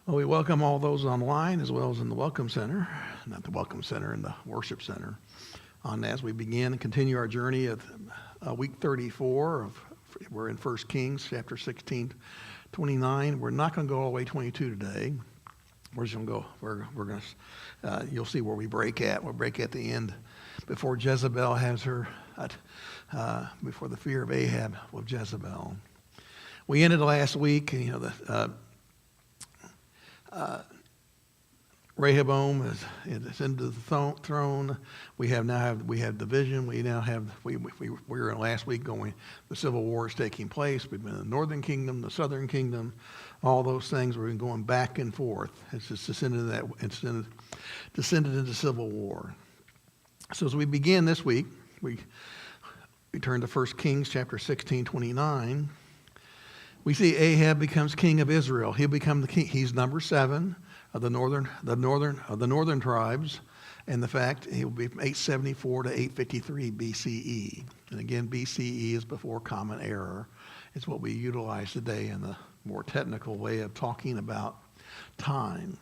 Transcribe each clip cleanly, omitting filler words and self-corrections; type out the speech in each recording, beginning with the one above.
Well, we welcome all those online as well as in the Welcome Center, not the Welcome Center, in the Worship Center. As we begin and continue our journey of week 34, we're in 1 Kings chapter 16, 29. We're not going to go all the way 22 today. We're just going to go. We're going to. You'll see where we break at. We'll break at the end before Jezebel has her. Before the fear of Ahab with Jezebel. We ended last week. Rehoboam is into the throne. We have division. We were last week going. The civil war is taking place. We've been in the northern kingdom, the southern kingdom, all those things. We've been going back and forth. It's just descended into civil war. So as we begin this week, we turn to 1 Kings chapter 16, 29. We see Ahab becomes king of Israel. He'll become the king. He's number 7 of the northern tribes, and the fact he will be 874 to 853 BCE. And again, BCE is before Common Era. It's what we utilize today in the more technical way of talking about time.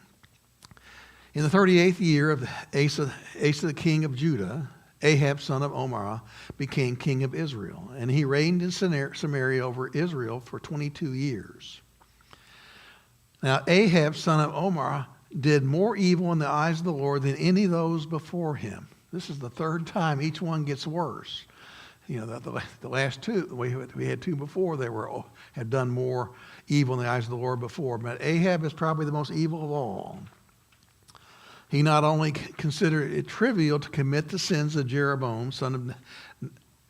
In the 38th year of Asa the king of Judah, Ahab, son of Omar, became king of Israel, and he reigned in Samaria over Israel for 22 years. Now, Ahab, son of Omar, did more evil in the eyes of the Lord than any of those before him. This is the third time. Each one gets worse. You know, the last two, we had two before, had done more evil in the eyes of the Lord before, but Ahab is probably the most evil of all. He not only considered it trivial to commit the sins of Jeroboam, son of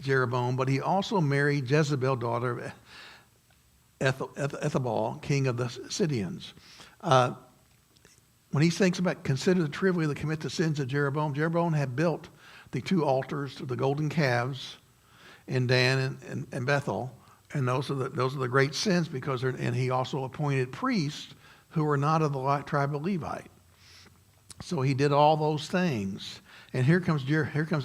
Jeroboam, but he also married Jezebel, daughter of Ethabal, king of the Sidonians. When he thinks about consider it trivial to commit the sins of Jeroboam, Jeroboam had built the 2 altars to the golden calves in Dan and Bethel, and those are the great sins and he also appointed priests who were not of the tribe of Levite. So he did all those things. And here comes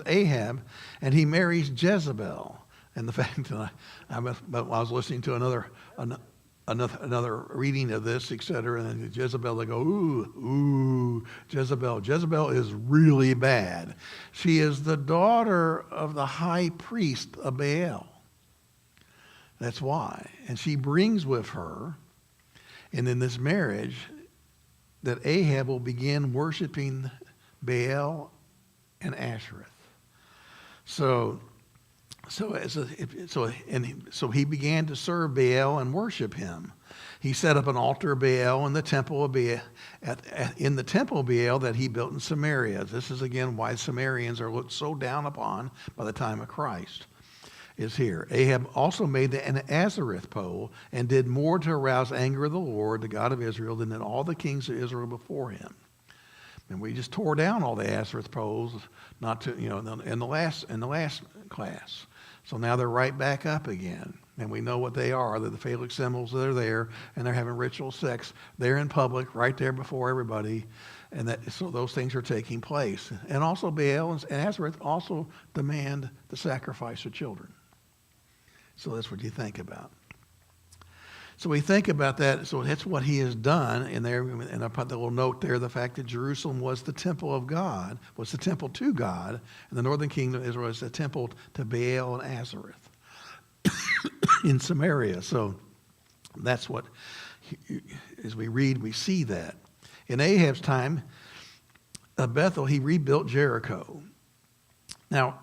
Ahab, and he marries Jezebel. And the fact that I was listening to another reading of this, etc., and Jezebel, they go, ooh, Jezebel. Jezebel is really bad. She is the daughter of the high priest of Baal. That's why. And she brings with her, and in this marriage, that Ahab will begin worshiping Baal and Ashereth. So he began to serve Baal and worship him. He set up an altar of Baal in the temple of Baal, that he built in Samaria. This is again why Samaritans are looked so down upon by the time of Christ. Is here. Ahab also made an Azareth pole and did more to arouse anger of the Lord, the God of Israel, than in all the kings of Israel before him. And we just tore down all the Azareth poles, in the last class. So now they're right back up again, and we know what they are. They're the phallic symbols that are there, and they're having ritual sex. They're in public, right there before everybody, so those things are taking place. And also Baal and Azareth also demand the sacrifice of children. So that's what you think about. So we think about that. So that's what he has done in there. And I put the little note there, the fact that Jerusalem was the temple of God, was the temple to God, and the northern kingdom of Israel is the temple to Baal and Azareth in Samaria. So that's what, as we read, we see that. In Ahab's time, Bethel, he rebuilt Jericho. Now,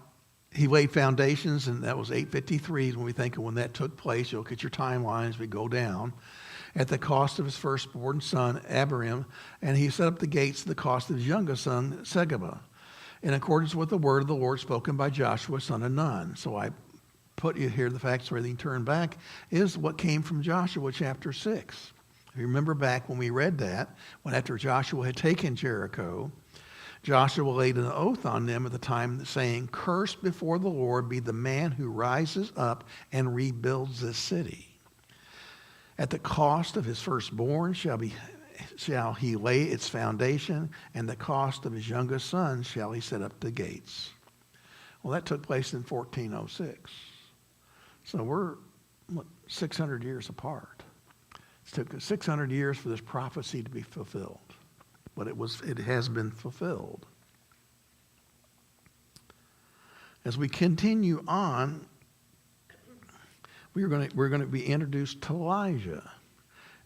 he laid foundations, and that was 853 when we think of when that took place. You'll get your timeline as we go down. At the cost of his firstborn son, Abiram, and he set up the gates at the cost of his youngest son, Segaba, in accordance with the word of the Lord spoken by Joshua, son of Nun. So I put you here, the facts where they turn back, is what came from Joshua chapter 6. If you remember back when we read that, when after Joshua had taken Jericho, Joshua laid an oath on them at the time, saying, "Cursed before the Lord be the man who rises up and rebuilds this city. At the cost of his firstborn shall he lay its foundation, and the cost of his youngest son shall he set up the gates." Well, that took place in 1406. So we're 600 years apart. It took 600 years for this prophecy to be fulfilled, but it has been fulfilled. As we continue on, we're going to be introduced to Elijah.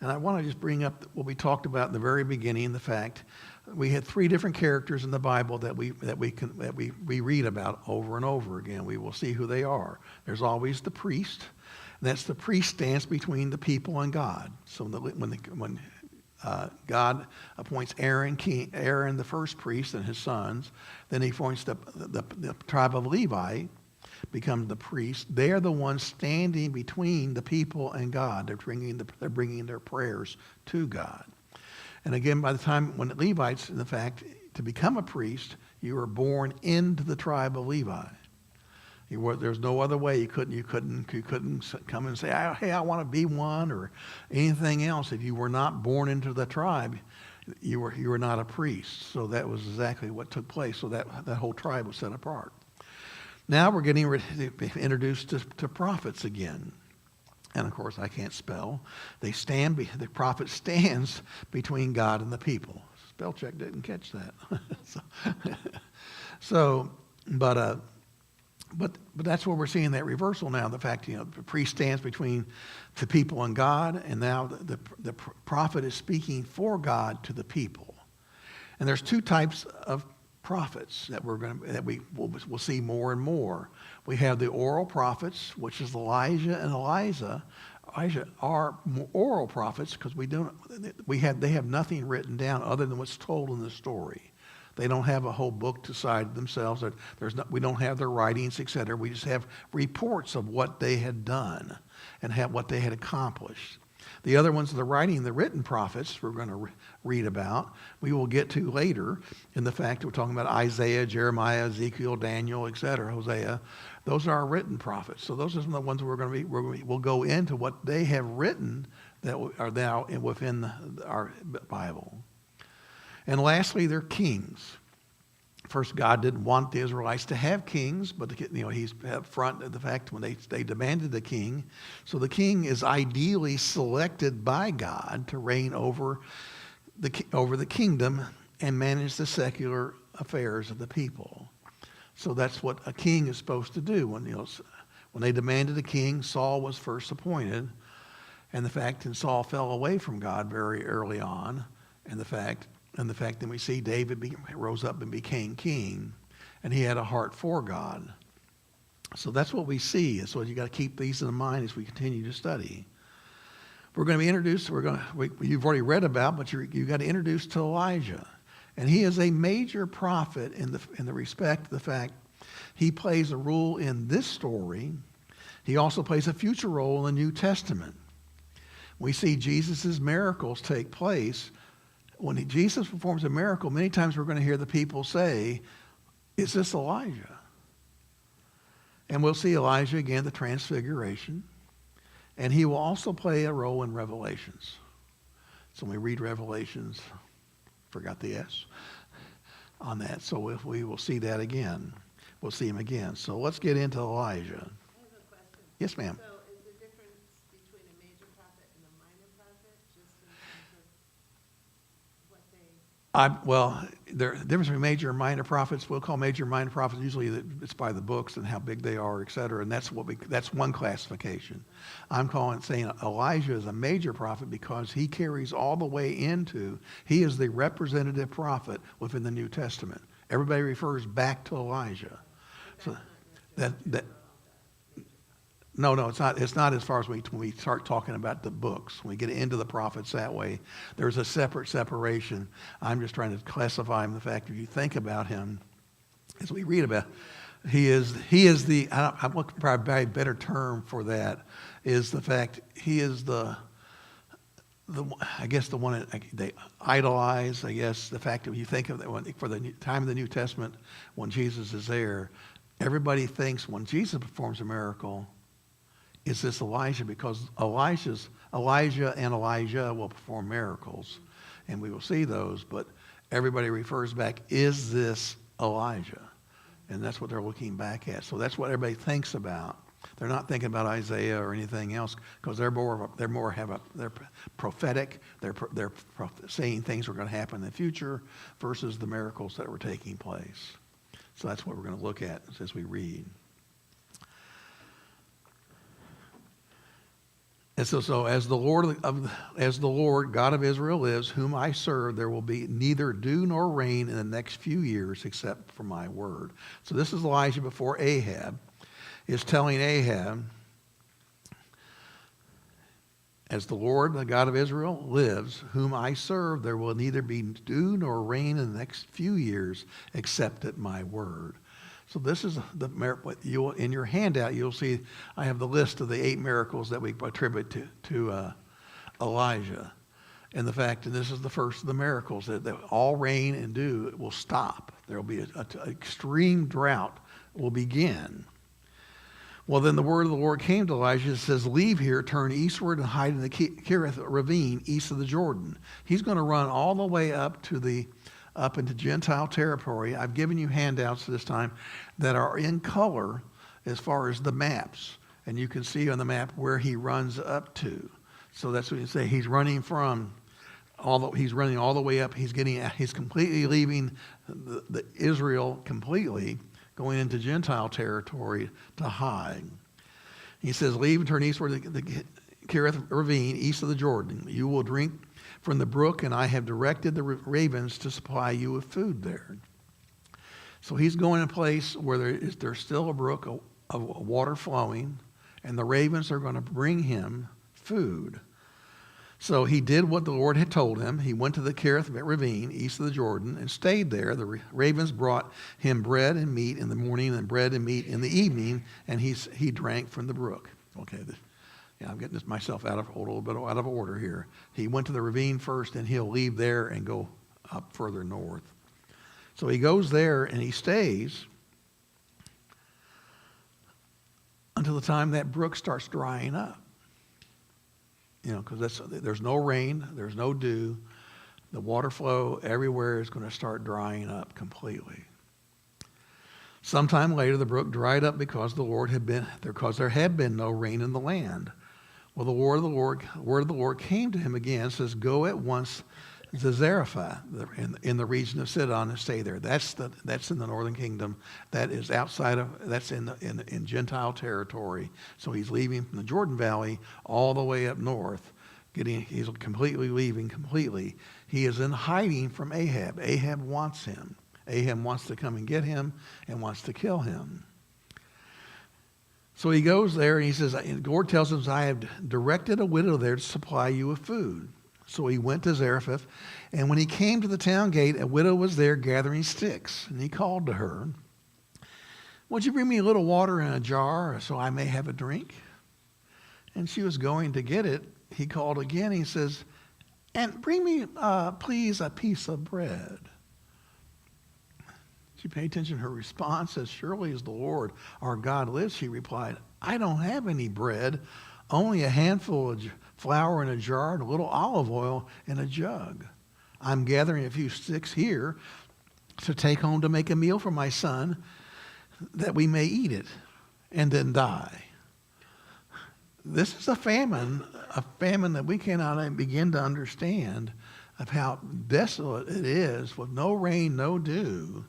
And I want to just bring up what we talked about in the very beginning, the fact we had 3 different characters in the Bible that we read about over and over again. We will see who they are. There's always the priest, and that's the priest stands between the people and God. So when God appoints Aaron the first priest and his sons, then he appoints the tribe of Levi, become the priest. They are the ones standing between the people and God. They're bringing their prayers to God. And again, by the time when the Levites, in fact, to become a priest, you were born into the tribe of Levi. There's no other way. You couldn't come and say, hey, I want to be one, or anything else. If you were not born into the tribe, you were not a priest. So that was exactly what took place. So that whole tribe was set apart. Now we're getting ready to be introduced to prophets again. And of course, I can't spell. The prophet stands between God and the people. Spell check didn't catch that. But that's where we're seeing that reversal now. The fact, the priest stands between the people and God, and now the prophet is speaking for God to the people. And there's 2 types of prophets that we'll see more and more. We have the oral prophets, which is Elijah and Elijah. Elijah are oral prophets because they have nothing written down other than what's told in the story. They don't have a whole book to side themselves. We don't have their writings, etc. We just have reports of what they had done and what they had accomplished. The other ones, the written prophets we're going to read about, we will get to later in the fact that we're talking about Isaiah, Jeremiah, Ezekiel, Daniel, etc., Hosea. Those are our written prophets. So those are some of the ones we'll go into what they have written that are now within our Bible. And lastly, they're kings. First, God didn't want the Israelites to have kings, but he's up front at the fact when they demanded the king. So the king is ideally selected by God to reign over the kingdom and manage the secular affairs of the people. So that's what a king is supposed to do. When they demanded a king, Saul was first appointed, and Saul fell away from God very early on, and the fact that we see David rose up and became king, and he had a heart for God. So that's what we see. So you got to keep these in mind as we continue to study. We're going to be introduced. You've already read about, but you got to introduce to Elijah, and he is a major prophet in the respect of the fact he plays a role in this story. He also plays a future role in the New Testament. We see Jesus' miracles take place. When Jesus performs a miracle, many times we're going to hear the people say, is this Elijah? And we'll see Elijah again, the transfiguration. And he will also play a role in Revelations. So when we read Revelations, forgot the S on that. So if we will see that again, we'll see him again. So let's get into Elijah. I have a question. Yes, ma'am. So is the difference between a major prophet and a minor prophet just in terms of what they... The difference between major and minor prophets, we'll call major and minor prophets, usually it's by the books and how big they are, et cetera, and that's one classification. I'm saying Elijah is a major prophet because he carries all the way he is the representative prophet within the New Testament. Everybody refers back to Elijah. So No, it's not. It's not as far as when we start talking about the books. When we get into the prophets that way, there's a separate separation. I'm just trying to classify him. The fact, if you think about him, as we read about, he is the. I'm looking for a very better term for that. Is the fact he is the I guess the one that they idolize. I guess the fact that you think of that for the time of the New Testament when Jesus is there, everybody thinks when Jesus performs a miracle, is this Elijah? Because Elijah and Elijah will perform miracles, and we will see those, but everybody refers back, is this Elijah? And that's what they're looking back at. So that's what everybody thinks about. They're not thinking about Isaiah or anything else because they're prophetic. They're saying things are going to happen in the future versus the miracles that were taking place. So that's what we're going to look at as we read. And so as the Lord God of Israel lives, whom I serve, there will be neither dew nor rain in the next few years except for my word. So this is Elijah before Ahab is telling Ahab, as the Lord, the God of Israel, lives, whom I serve, there will neither be dew nor rain in the next few years except at my word. So this is in your handout, you'll see I have the list of the 8 miracles that we attribute to Elijah. And the fact that this is the first of the miracles, that all rain and dew will stop. There will be an extreme drought will begin. Well, then the word of the Lord came to Elijah. It says, leave here, turn eastward, and hide in the Kerith ravine east of the Jordan. He's going to run all the way up into Gentile territory. I've given you handouts this time that are in color as far as the maps. And you can see on the map where he runs up to. So that's what you say. He's running he's running all the way up. He's completely leaving the Israel completely, going into Gentile territory to hide. He says, leave and turn eastward the Kerith ravine east of the Jordan. You will drink from the brook, and I have directed the ravens to supply you with food there. So he's going to a place where there's still a brook of water flowing, and the ravens are going to bring him food. So he did what the Lord had told him. He went to the Kerith ravine east of the Jordan and stayed there. The ravens brought him bread and meat in the morning and bread and meat in the evening, and he drank from the brook. Okay, I'm getting myself a little bit out of order here. He went to the ravine first, and he'll leave there and go up further north. So he goes there and he stays until the time that brook starts drying up. Because there's no rain, there's no dew. The water flow everywhere is going to start drying up completely. Sometime later, the brook dried up because there had been no rain in the land. Well, the word of the Lord came to him again. Says, go at once to Zarephath in the region of Sidon and stay there. That's in the northern kingdom. That is that's in Gentile territory. So he's leaving from the Jordan Valley all the way up north. He's completely leaving completely. He is in hiding from Ahab. Ahab wants him. Ahab wants to come and get him and wants to kill him. So he goes there and he says, the Lord tells him, I have directed a widow there to supply you with food. So he went to Zarephath, and when he came to the town gate, a widow was there gathering sticks. And he called to her, would you bring me a little water in a jar so I may have a drink? And she was going to get it. He called again. He says, and bring me, please, a piece of bread. She paid attention to her response. As surely as the Lord our God lives, she replied, I don't have any bread, only a handful of flour in a jar and a little olive oil in a jug. I'm gathering a few sticks here to take home to make a meal for my son, that we may eat it and then die. This is a famine that we cannot begin to understand of how desolate it is with no rain, no dew.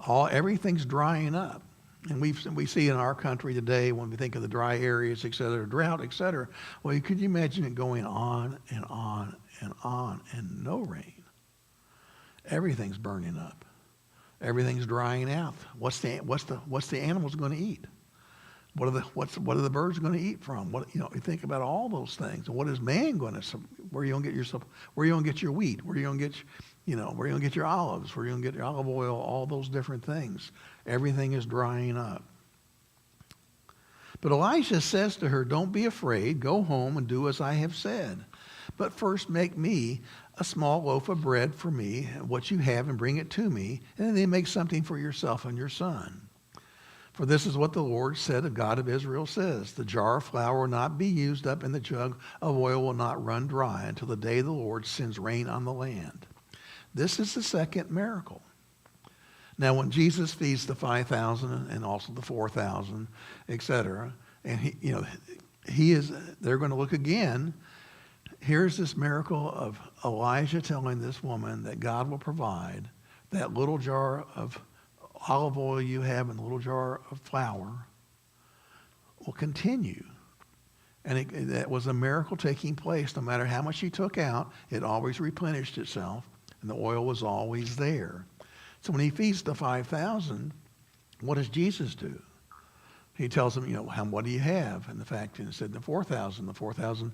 Everything's drying up. And we see in our country today, when we think of the dry areas, et cetera, drought, et cetera, well, could you imagine it going on and on and on and no rain? Everything's burning up. Everything's drying out. What's the animals going to eat? What are the birds going to eat from? You think about all those things. What is man going to? Where are you going to get your wheat? Where are you going to get where are you going to get your olives? Where are you going to get your olive oil? All those different things. Everything is drying up. But Elisha says to her, don't be afraid. Go home and do as I have said. But first make me a small loaf of bread for me, what you have, and bring it to me. And then make something for yourself and your son. For this is what the Lord said, the God of Israel says, the jar of flour will not be used up, and the jug of oil will not run dry until the day the Lord sends rain on the land. This is the second miracle. Now, when Jesus feeds the 5,000 and also the 4,000, etc., And they're going to look again. Here's this miracle of Elijah telling this woman that God will provide. That little jar of olive oil you have and the little jar of flour will continue. And that was a miracle taking place. No matter how much he took out, it always replenished itself, and the oil was always there. So when he feeds the 5,000, what does Jesus do? He tells them, what do you have? And the fact, and it said the 4,000. The 4,000,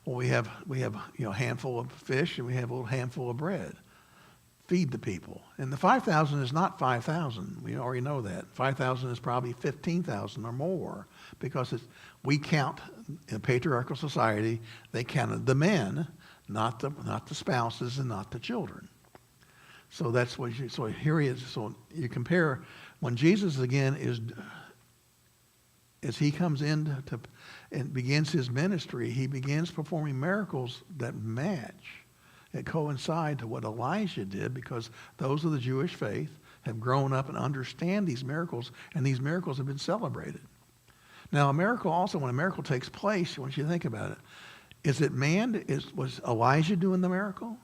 well, we have a handful of fish and we have a little handful of bread. Feed the people. And the 5,000 is not 5,000. We already know that. 5,000 is probably 15,000 or more, because we count in a patriarchal society. They counted the men, not the spouses, and not the children. So that's what. So here he is. So you compare when Jesus again as he comes in and begins his ministry, he begins performing miracles that match, that coincide to what Elijah did, because those of the Jewish faith have grown up and understand these miracles, and these miracles have been celebrated. Now, a miracle also, when a miracle takes place, once you think about it, is it man? Was Elijah doing the miracle?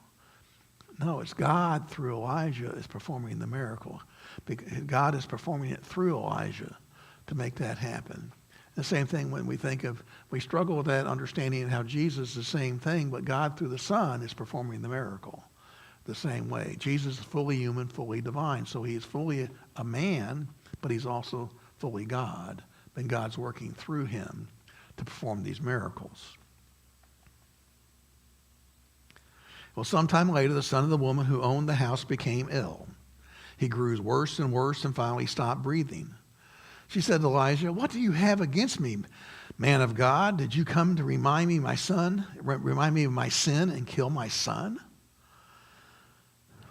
No, it's God through Elijah is performing the miracle. God is performing it through Elijah to make that happen. The same thing when we struggle with that understanding how Jesus is the same thing, but God through the Son is performing the miracle the same way. Jesus is fully human, fully divine. So he's fully a man, but he's also fully God. And God's working through him to perform these miracles. Well, sometime later, the son of the woman who owned the house became ill. He grew worse and worse and finally stopped breathing. She said to Elijah, "What do you have against me, man of God? Did you come to remind me of my sin and kill my son?"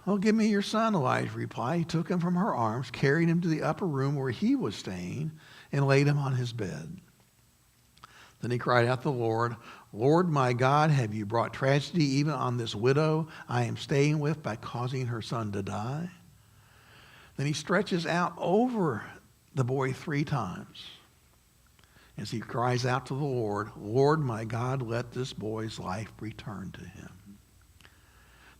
"Well, give me your son," Elijah replied. He took him from her arms, carried him to the upper room where he was staying, and laid him on his bed. Then he cried out to the Lord, "Lord my God, have you brought tragedy even on this widow I am staying with by causing her son to die?" Then he stretches out over the boy 3 times as he cries out to the Lord, "Lord my God, let this boy's life return to him."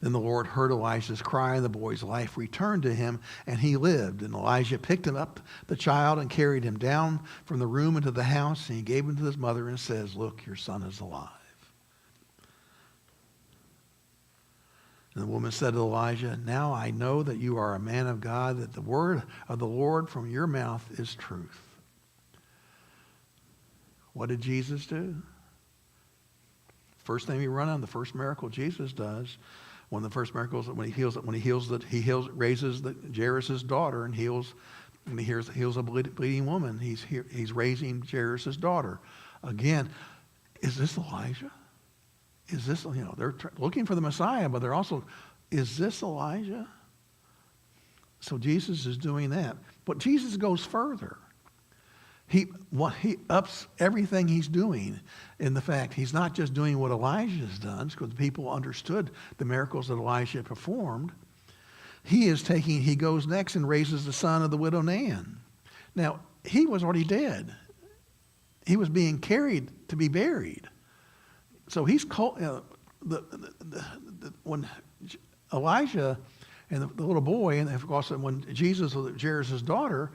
Then the Lord heard Elijah's cry, and the boy's life returned to him, and he lived. And Elijah picked him up, the child, and carried him down from the room into the house, and he gave him to his mother and says, "Look, your son is alive." And the woman said to Elijah, "Now I know that you are a man of God, that the word of the Lord from your mouth is truth." What did Jesus do? First thing we run on, the first miracle Jesus does, one of the first miracles when he raises Jairus' daughter and heals a bleeding woman. He's raising Jairus' daughter. Again, is this Elijah? Is this, they're looking for the Messiah, but they're also, is this Elijah? So Jesus is doing that. But Jesus goes further. He ups everything he's doing in the fact he's not just doing what Elijah has done, because the people understood the miracles that Elijah had performed. He goes next and raises the son of the widow Nan. Now, he was already dead. He was being carried to be buried. So he's called, when Elijah and the little boy, and of course when Jesus was Jairus' daughter,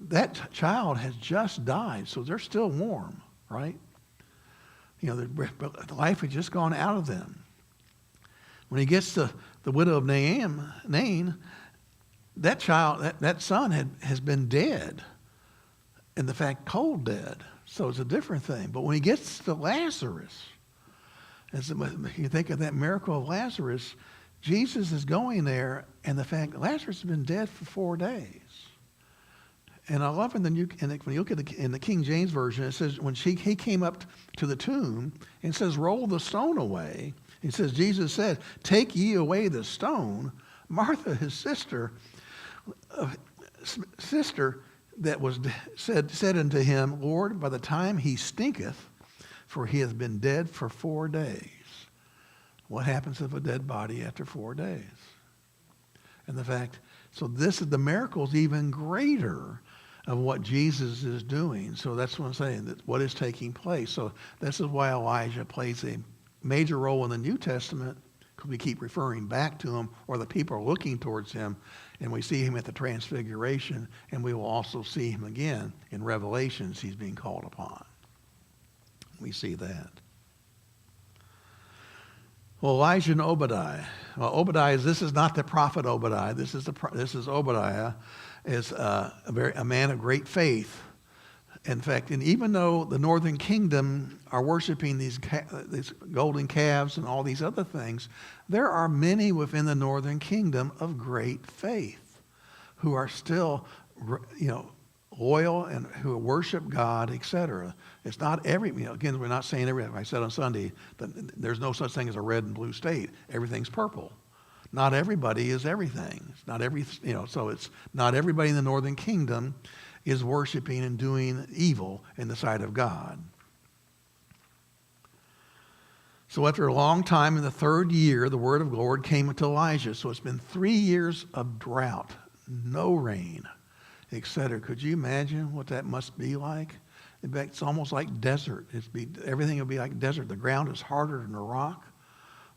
that child has just died, so they're still warm, right? The life had just gone out of them. When he gets to the widow of Nain, that child, that son has been dead, in the fact, cold dead. So it's a different thing. But when he gets to Lazarus, you think of that miracle of Lazarus, Jesus is going there, and the fact Lazarus has been dead for 4 days. And I love it when you look at in the King James Version, it says when he came up to the tomb, and it says, "Roll the stone away." It says, Jesus said, "Take ye away the stone." Martha, his sister, that was said unto him, "Lord, by the time he stinketh, for he hath been dead for 4 days." What happens to a dead body after 4 days? And the fact, so the miracle is even greater of what Jesus is doing. So that's what I'm saying, that what is taking place. So this is why Elijah plays a major role in the New Testament, because we keep referring back to him, or the people are looking towards him, and we see him at the Transfiguration, and we will also see him again in Revelations. He's being called upon. We see that. Well, Elijah and Obadiah. Well, Obadiah, this is not the prophet Obadiah. This is Obadiah, is a man of great faith. In fact, and even though the northern kingdom are worshiping these golden calves and all these other things, there are many within the northern kingdom of great faith who are still, loyal and who worship God, etc. It's not again, we're not saying everything. I said on Sunday that there's no such thing as a red and blue state. Everything's purple. Not everybody is everything. It's not so it's not everybody in the northern kingdom is worshiping and doing evil in the sight of God. So after a long time, in the third year, the word of the Lord came to Elijah. So it's been 3 years of drought, no rain, etc. Could you imagine what that must be like? In fact, it's almost like desert. Everything will be like desert. The ground is harder than a rock.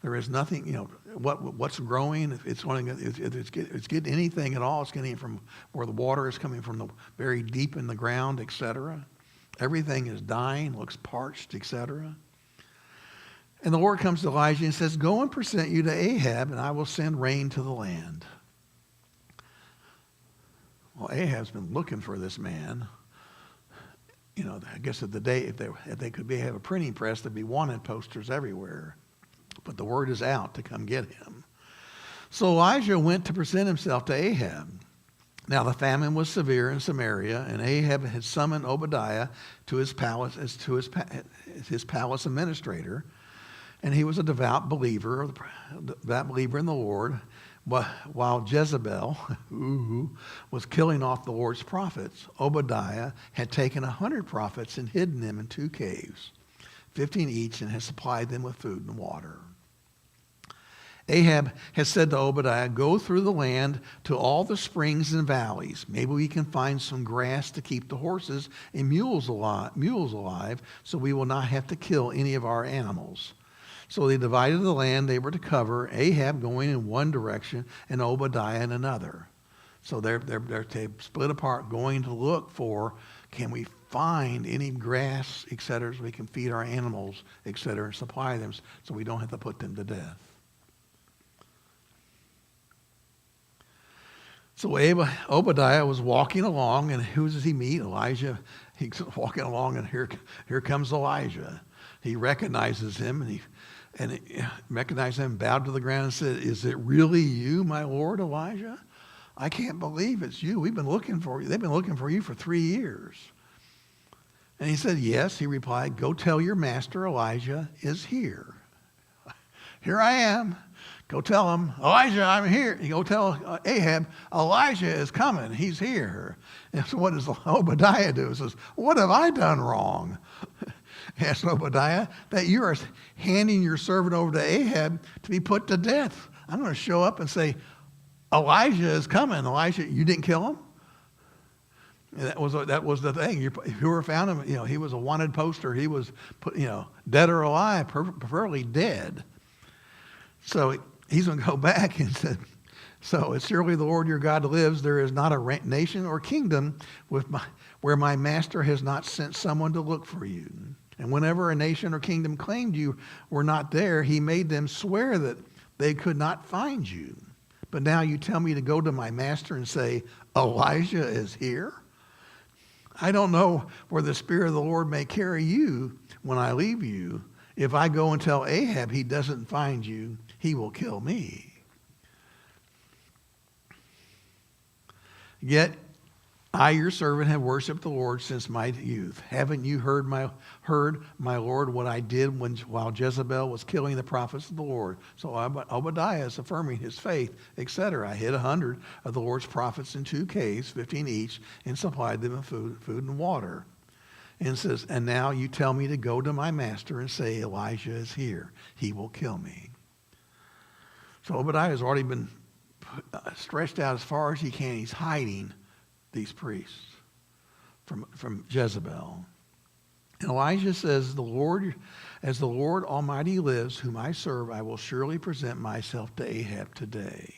There is nothing, what's growing. If it's getting anything at all, it's getting it from where the water is coming from, the very deep in the ground, etc. Everything is dying, looks parched, etc. And the Lord comes to Elijah and says, "Go and present you to Ahab, and I will send rain to the land." Well, Ahab's been looking for this man. I guess if they could have a printing press, there'd be wanted posters everywhere. But the word is out to come get him. So Elijah went to present himself to Ahab. Now the famine was severe in Samaria, and Ahab had summoned Obadiah to his palace as to his palace administrator, and he was a devout believer in the Lord. While Jezebel was killing off the Lord's prophets, Obadiah had taken 100 prophets and hidden them in 2 caves, 15 each, and had supplied them with food and water. Ahab has said to Obadiah, "Go through the land to all the springs and valleys. Maybe we can find some grass to keep the horses and mules alive, so we will not have to kill any of our animals." So they divided the land they were to cover, Ahab going in one direction and Obadiah in another. So they split apart, going to look for, can we find any grass, etc., so we can feed our animals, etc., and supply them so we don't have to put them to death. So Obadiah was walking along, and who does he meet? Elijah. He's walking along, and here comes Elijah. He recognizes him, and he recognized him, bowed to the ground, and said, "Is it really you, my Lord Elijah? I can't believe it's you. We've been looking for you. They've been looking for you for 3 years." And he said, "Yes," he replied, "Go tell your master Elijah is here." "Here I am." Go tell him, "Elijah, I'm here." You go tell Ahab, "Elijah is coming. He's here." And so what does Obadiah do? He says, "What have I done wrong?" Asked Obadiah, "that you are handing your servant over to Ahab to be put to death. I'm going to show up and say, Elijah is coming. Elijah, you didn't kill him?" And that was the thing. If you were found him, he was a wanted poster. He was put, dead or alive, preferably dead. So he's going to go back and said, "So as surely the Lord your God lives, there is not a nation or kingdom where my master has not sent someone to look for you. And whenever a nation or kingdom claimed you were not there, he made them swear that they could not find you. But now you tell me to go to my master and say, Elijah is here? I don't know where the Spirit of the Lord may carry you when I leave you. If I go and tell Ahab he doesn't find you, he will kill me. Yet I, your servant, have worshipped the Lord since my youth. Haven't you heard, my Lord, what I did while Jezebel was killing the prophets of the Lord?" So Obadiah is affirming his faith, etc. "I hid 100 of the Lord's prophets in 2 caves, 15 each, and supplied them with food and water." And says, "And now you tell me to go to my master and say, Elijah is here. He will kill me." So Obadiah has already been stretched out as far as he can. He's hiding these priests. from Jezebel. And Elijah says, as the Lord Almighty lives, whom I serve, I will surely present myself to Ahab today.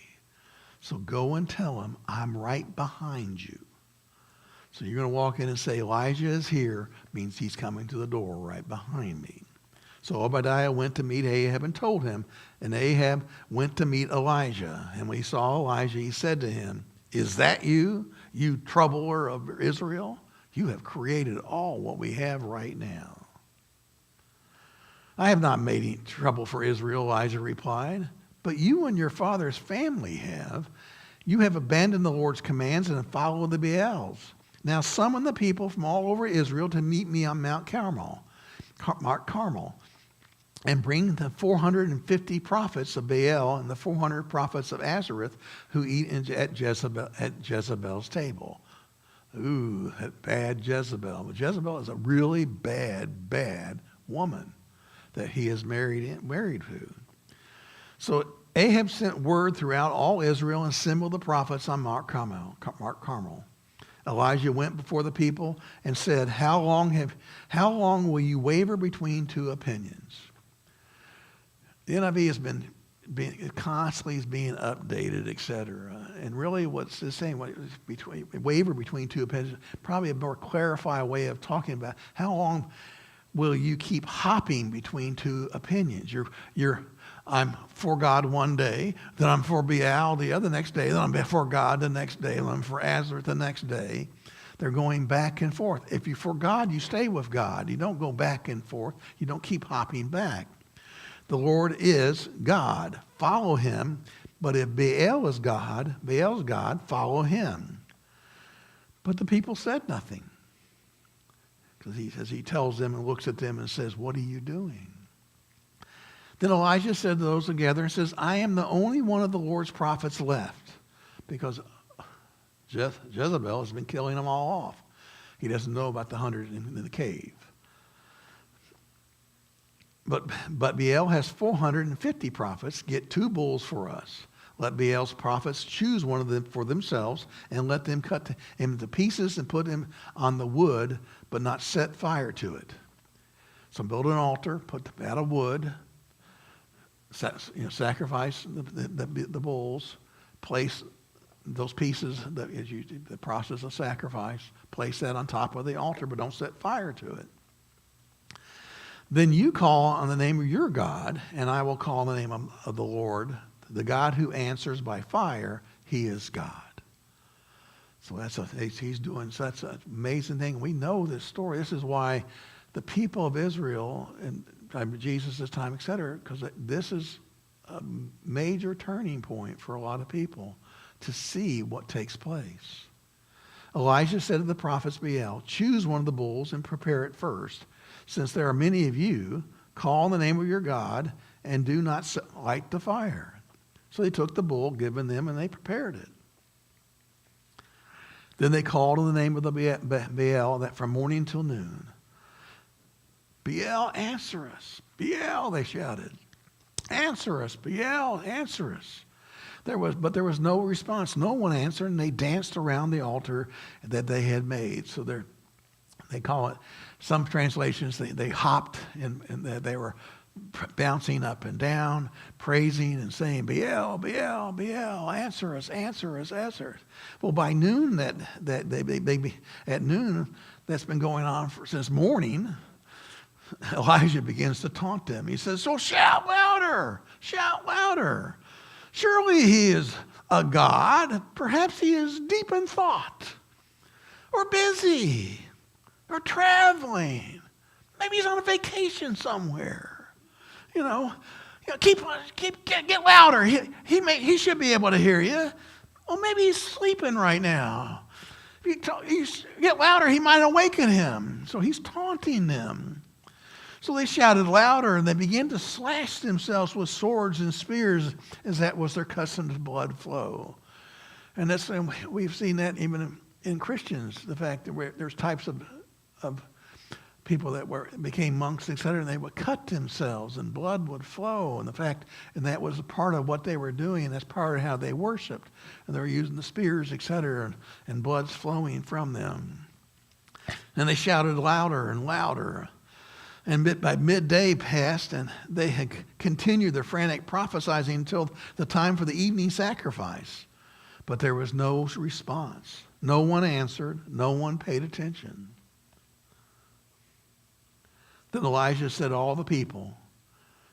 So go and tell him, I'm right behind you. So you're going to walk in and say, Elijah is here, means he's coming to the door right behind me. So Obadiah went to meet Ahab and told him, and Ahab went to meet Elijah. And when he saw Elijah, he said to him, is that you, you troubler of Israel? You have created all what we have right now. I have not made any trouble for Israel, Elijah replied, but you and your father's family have. You have abandoned the Lord's commands and have followed the Baals. Now summon the people from all over Israel to meet me on Mount Carmel, and bring the 450 prophets of Baal and the 400 prophets of Azareth who eat at Jezebel's table. Ooh, that bad Jezebel. But Jezebel is a really bad, bad woman that he is married to. So Ahab sent word throughout all Israel and assembled the prophets on Mount Carmel. Elijah went before the people and said, how long will you waver between two opinions? The NIV has been constantly being updated, etc. And really what's the same, waver between two opinions, probably a more clarified way of talking about how long will you keep hopping between two opinions. I'm for God one day, then I'm for Baal the other next day, then I'm for God the next day, then I'm for Azareth the next day. They're going back and forth. If you're for God, you stay with God. You don't go back and forth. You don't keep hopping back. The Lord is God. Follow him. But if Baal's God, follow him. But the people said nothing. Because he tells them and looks at them and says, what are you doing? Then Elijah said to those together and says, I am the only one of the Lord's prophets left. Because Jezebel has been killing them all off. He doesn't know about the 100 in the cave. But Baal has 450 prophets. Get 2 bulls for us. Let Baal's prophets choose one of them for themselves, and let them cut him to pieces and put him on the wood, but not set fire to it. So build an altar, put the vat of wood, sacrifice the bulls, place those pieces, the process of sacrifice, place that on top of the altar, but don't set fire to it. Then you call on the name of your God, and I will call on the name of the Lord, the God who answers by fire. He is God. So he's doing such an amazing thing. We know this story. This is why the people of Israel in Jesus' time, etc., because this is a major turning point for a lot of people to see what takes place. Elijah said to the prophets Baal, choose one of the bulls and prepare it first. Since there are many of you, call on the name of your God and do not light the fire. So they took the bull given them and they prepared it. Then they called on the name of the Baal that from morning till noon. Baal, answer us. Baal, they shouted. Answer us. Baal, answer us. But there was no response. No one answered, and they danced around the altar that they had made. So they call it, some translations, they hopped, and they were bouncing up and down, praising and saying, Baal, Baal, Baal, answer us, answer us, answer us. Well, by noon, at noon, that's been going on since morning, Elijah begins to taunt them. He says, so shout louder, shout louder. Surely he is a god. Perhaps he is deep in thought, or busy, or traveling. Maybe he's on a vacation somewhere. Get louder. He should be able to hear you. Well, maybe he's sleeping right now. If you get louder, he might awaken him. So he's taunting them. So they shouted louder, and they began to slash themselves with swords and spears, as that was their custom to blood flow. And we've seen that even in Christians, the fact that there's types of people that became monks, etc., and they would cut themselves, and blood would flow, and that was a part of what they were doing. That's part of how they worshipped, and they were using the spears, etc., and blood's flowing from them. And they shouted louder and louder. And by midday passed, and they had continued their frantic prophesying until the time for the evening sacrifice. But there was no response. No one answered. No one paid attention. Then Elijah said to all the people,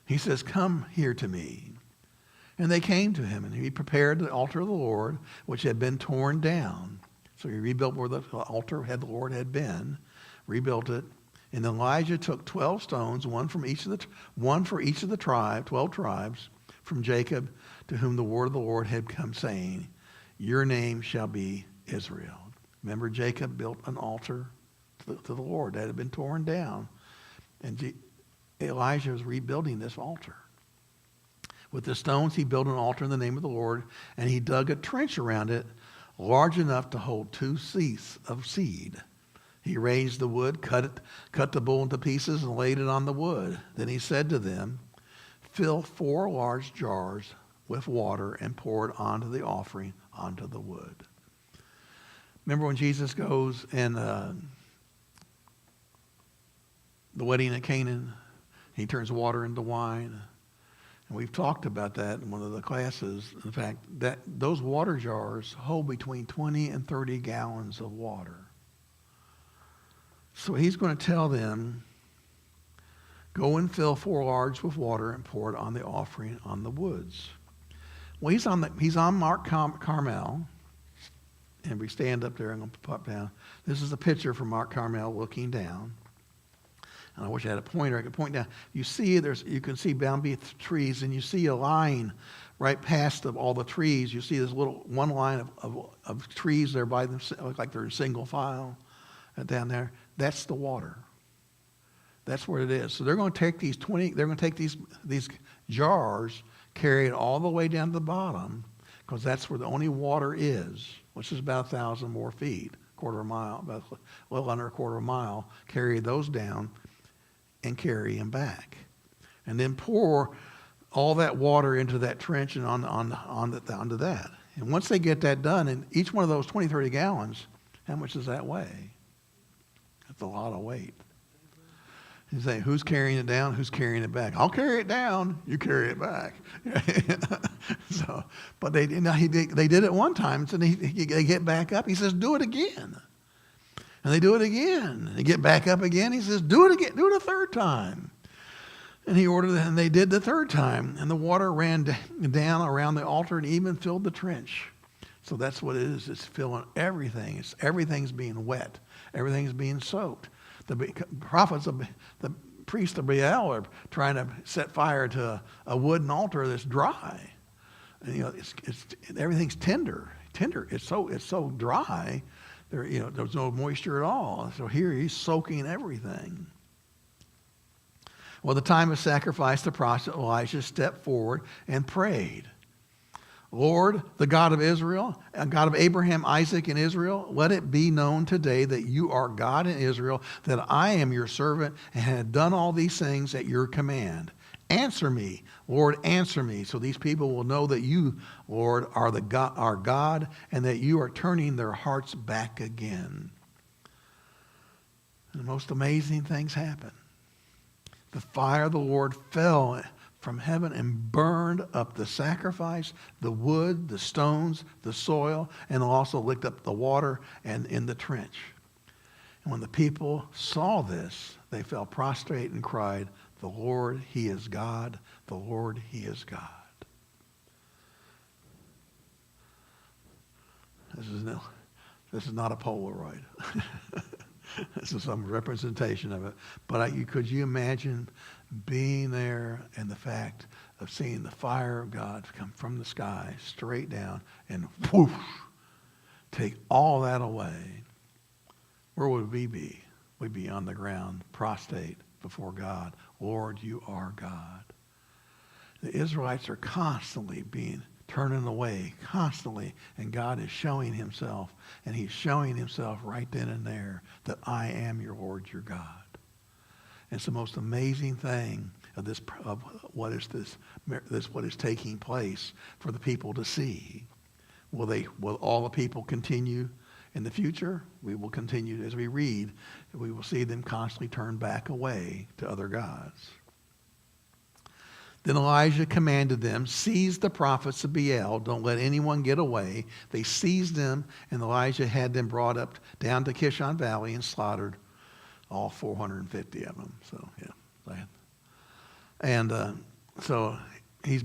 he says, "Come here to me." And they came to him, and he prepared the altar of the Lord, which had been torn down. So he rebuilt where the altar of the Lord had been, rebuilt it. And Elijah took 12 stones, one for each of the 12 tribes from Jacob, to whom the word of the Lord had come, saying, "Your name shall be Israel." Remember, Jacob built an altar to the Lord that had been torn down. And Elijah was rebuilding this altar. With the stones, he built an altar in the name of the Lord, and he dug a trench around it large enough to hold 2 seahs of seed. He raised the wood, cut the bull into pieces, and laid it on the wood. Then he said to them, "Fill 4 large jars with water and pour it onto the offering, onto the wood." Remember when Jesus goes and the wedding at Canaan, he turns water into wine. And we've talked about that in one of the classes. In fact, that those water jars hold between 20 and 30 gallons of water. So he's going to tell them, go and fill 4 large with water and pour it on the offering on the woods. Well, he's on Mount Carmel, and we stand up there. I'm going to pop down. This is a picture from Mount Carmel looking down. And I wish I had a pointer. I could point down. You can see boundary trees, and you see a line right past all the trees. You see this one line of trees there by themselves, look like they're in single file down there. That's the water. That's what it is. So they're going to take these jars, carry it all the way down to the bottom, because that's where the only water is, which is about 1,000 more feet, quarter of a mile, about a little under a quarter of a mile. Carry those down and carry them back, and then pour all that water into that trench and onto that. And once they get that done, and each one of those 20, 30 gallons, how much does that weigh? That's a lot of weight. You say, who's carrying it down? Who's carrying it back? I'll carry it down. You carry it back. So, but they did it one time. So they get back up. He says, do it again. And they do it again. They get back up again. He says, do it again. Do it a third time. And he ordered it, and they did the third time. And the water ran down around the altar and even filled the trench. So that's what it is. It's filling everything. Everything's being wet. Everything's being soaked. The priests of Baal are trying to set fire to a wooden altar that's dry. And, everything's tender. It's so dry. There's no moisture at all. So here he's soaking everything. Well, the time of sacrifice, the prophet Elijah stepped forward and prayed. Lord, the God of Israel, God of Abraham, Isaac, and Israel, let it be known today that you are God in Israel, that I am your servant and have done all these things at your command. Answer me, Lord, answer me, so these people will know that you, Lord, are our God, and that you are turning their hearts back again. And the most amazing things happen. The fire of the Lord fell from heaven and burned up the sacrifice, the wood, the stones, the soil, and also licked up the water and in the trench. And when the people saw this, they fell prostrate and cried, "The Lord, he is God. The Lord, he is God." This is not a Polaroid. This is some representation of it. But could you imagine being there and the fact of seeing the fire of God come from the sky straight down and whoosh, take all that away? Where would we be? We'd be on the ground, prostrate before God. Lord, you are God. The Israelites are constantly being turning away, constantly, and God is showing himself, and he's showing himself right then and there that I am your Lord, your God. It's the most amazing thing of what is taking place for the people to see. Will all the people continue In the future, we will continue, as we read, we will see them constantly turn back away to other gods. Then Elijah commanded them, seize the prophets of Baal. Don't let anyone get away. They seized them, and Elijah had them brought up down to Kishon Valley and slaughtered all 450 of them. So, yeah. And so he's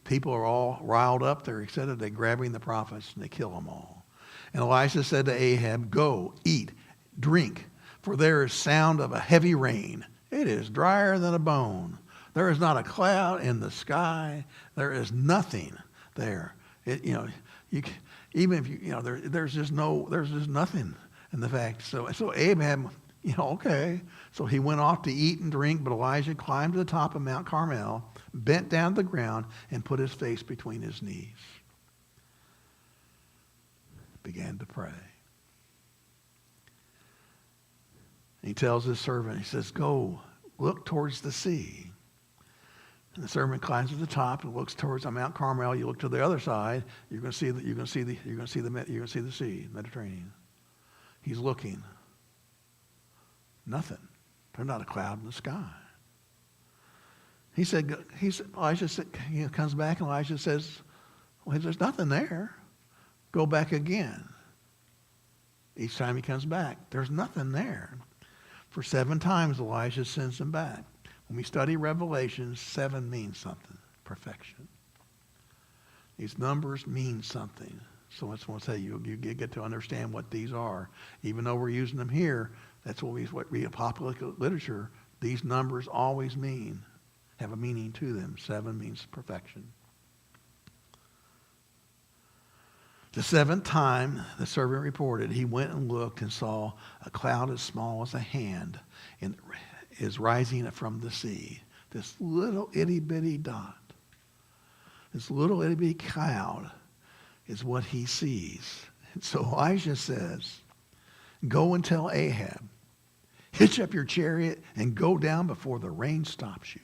people are all riled up. They're excited. They're grabbing the prophets, and they kill them all. And Elisha said to Ahab, go, eat, drink, for there is sound of a heavy rain. It is drier than a bone. There is not a cloud in the sky. There is nothing there. Even if there's just nothing in the fact. So Ahab, okay. So he went off to eat and drink, but Elijah climbed to the top of Mount Carmel, bent down to the ground, and put his face between his knees. Began to pray. And he tells his servant, he says, go, look towards the sea. And the servant climbs to the top and looks towards Mount Carmel. You look to the other side, you're going to see the sea, Mediterranean. He's looking. Nothing. There's not a cloud in the sky. Elijah said, he comes back and Elijah says, well, there's nothing there. Go back again. Each time he comes back, there's nothing there. For 7 times Elijah sends him back. When we study Revelation, 7 means something. Perfection. These numbers mean something. So I just want to say you get to understand what these are. Even though we're using them here, that's what we read apocalyptic literature. These numbers always have a meaning to them. 7 means perfection. The 7th time, the servant reported, he went and looked and saw a cloud as small as a hand is rising from the sea. This little itty-bitty dot, this little itty-bitty cloud is what he sees. And so Elijah says, go and tell Ahab, hitch up your chariot and go down before the rain stops you.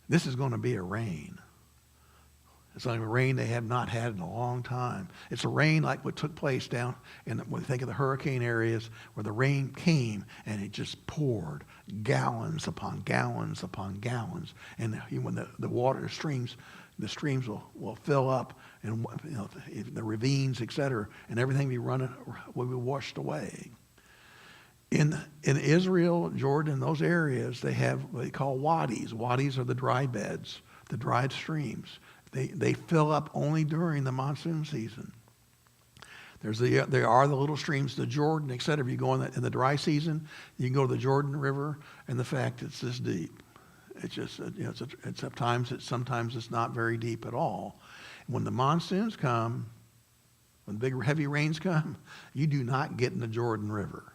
This is going to be a rain. It's like a rain they have not had in a long time. It's a rain like what took place down when you think of the hurricane areas where the rain came and it just poured gallons upon gallons upon gallons. And when the water, the streams will fill up and the ravines, etc., and everything will be washed away. In Israel, Jordan, those areas, they have what they call wadis. Wadis are the dry beds, the dried streams. They fill up only during the monsoon season. There are the little streams, the Jordan, etc. If you go in the dry season, you can go to the Jordan River, and the fact it's this deep. It's just sometimes it's not very deep at all. When the monsoons come, when big heavy rains come, you do not get in the Jordan River.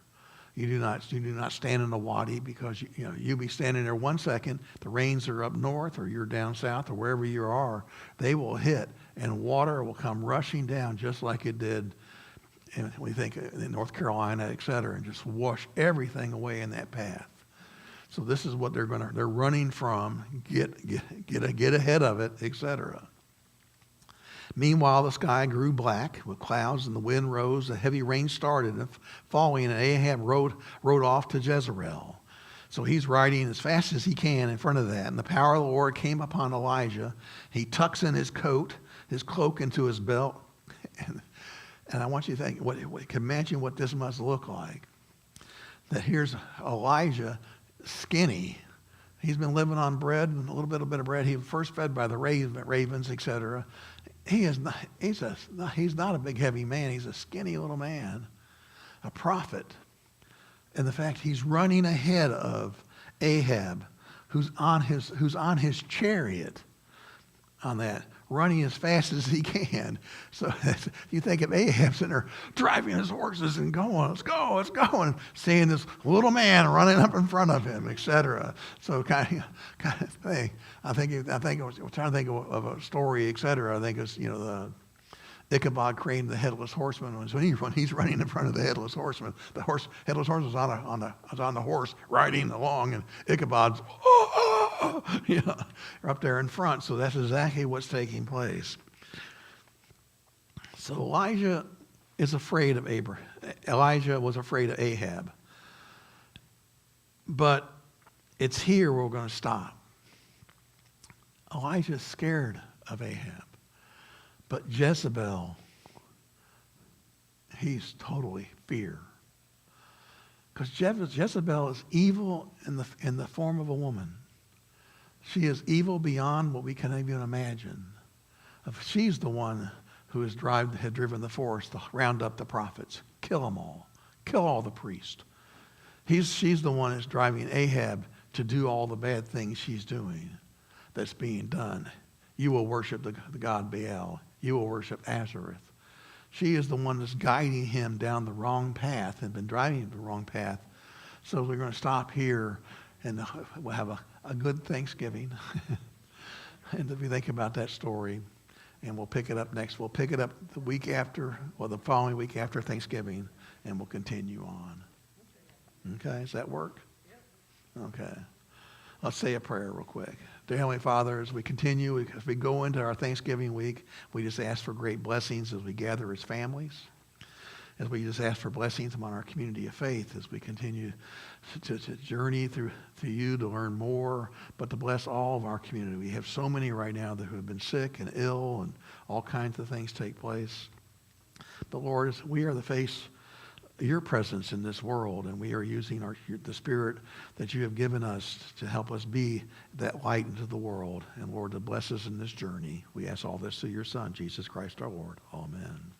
You do not stand in the wadi because you'll be standing there 1 second. The rains are up north or you're down south or wherever you are. They will hit and water will come rushing down just like it did we think in North Carolina, et cetera, and just wash everything away in that path. So this is what they're running from. Get ahead of it, et cetera. Meanwhile, the sky grew black with clouds, and the wind rose. A heavy rain started falling, and Ahab rode off to Jezebel. So he's riding as fast as he can in front of that. And the power of the Lord came upon Elijah. He tucks in his cloak into his belt. And I want you to think, imagine what this must look like. That here's Elijah, skinny. He's been living on bread, and a little bit of bread. He was first fed by the ravens, etc. He's not a big, heavy man. He's a skinny little man, a prophet. And the fact he's running ahead of Ahab, who's on his chariot on that, running as fast as he can. So you think of Ahab sitting there driving his horses and going, let's go, and seeing this little man running up in front of him, etc. So kind of thing. I was trying to think of a story, etc. I think it's the Ichabod Crane, the headless horseman. When he's running in front of the headless horseman, headless horseman was on the horse riding along, and Ichabod's up there in front. So that's exactly what's taking place. So Elijah is afraid of Abraham. Elijah was afraid of Ahab. But it's here we're going to stop. Elijah is scared of Ahab. But Jezebel, he's totally fear. Because Jezebel is evil in the form of a woman. She is evil beyond what we can even imagine. She's the one who had driven the forest to round up the prophets, kill them all, kill all the priests. She's the one that's driving Ahab to do all the bad things she's doing that's being done. You will worship the god Baal. You will worship Azareth. She is the one that's guiding him down the wrong path and been driving him the wrong path. So we're going to stop here and we'll have a good Thanksgiving. And if you think about that story, and we'll pick it up next. We'll pick it up the week after, or the following week after Thanksgiving, and we'll continue on. Okay, does that work? Okay. Let's say a prayer real quick. Dear Heavenly Father, as we continue, as we go into our Thanksgiving week, we just ask for great blessings as we gather as families. As we just ask for blessings among our community of faith as we continue to journey through you to learn more, but to bless all of our community. We have so many right now that who have been sick and ill and all kinds of things take place. But Lord, as we are the face of your presence in this world, and we are using the Spirit that you have given us to help us be that light into the world. And Lord, to bless us in this journey. We ask all this through your Son, Jesus Christ our Lord. Amen.